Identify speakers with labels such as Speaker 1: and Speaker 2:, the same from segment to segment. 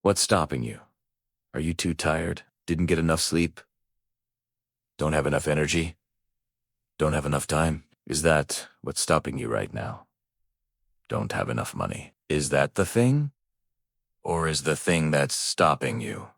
Speaker 1: What's stopping you? Are you too tired? Didn't get enough sleep? Don't have enough energy? Don't have enough time? Is that what's stopping you right now? Don't have enough money. Is that the thing? Or is the thing that's stopping you?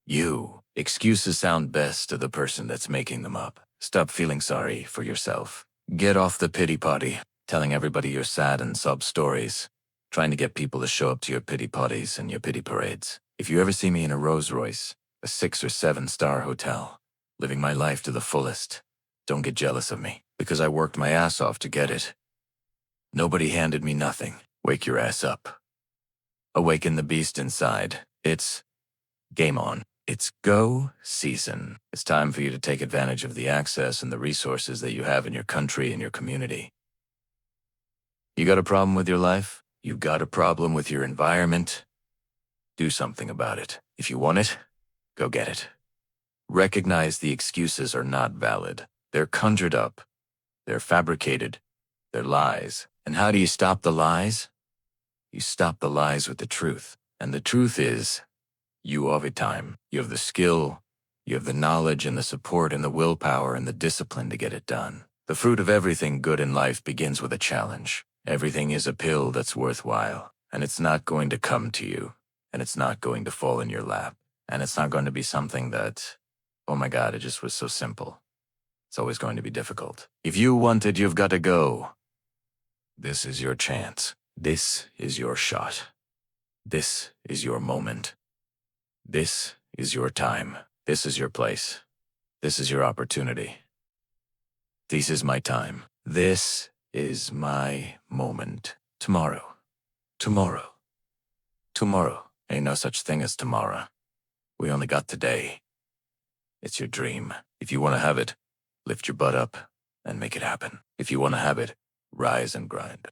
Speaker 1: You. Excuses sound best to the person that's making them up. Stop feeling sorry for yourself. Get off the pity potty, telling everybody you're sad and sob stories, trying to get people to show up to your pity potties and your pity parades. If you ever see me in a Rolls Royce, a 6 or 7-star hotel, living my life to the fullest, don't get jealous of me, because I worked my ass off to get it. Nobody handed me nothing. Wake your ass up. Awaken the beast inside. It's game on. It's go season. It's time for you to take advantage of the access and the resources that you have in your country and your community. You got a problem with your life? You got a problem with your environment? Do something about it. If you want it, go get it. Recognize the excuses are not valid. They're conjured up. They're fabricated. They're lies. And how do you stop the lies? You stop the lies with the truth. And the truth is, you have the time. You have the skill. You have the knowledge and the support and the willpower and the discipline to get it done. The fruit of everything good in life begins with a challenge. Everything is a pill that's worthwhile. And it's not going to come to you. And it's not going to fall in your lap. And it's not going to be something that, oh my God, it just was so simple. It's always going to be difficult. If you want it, you've got to go. This is your chance. This is your shot. This is your moment. This is your time. This is your place. This is your opportunity. This is my time. This is my moment. Tomorrow. Tomorrow. Tomorrow. Ain't no such thing as tomorrow. We only got today. It's your dream. If you want to have it, lift your butt up and make it happen. If you want to have it, rise and grind.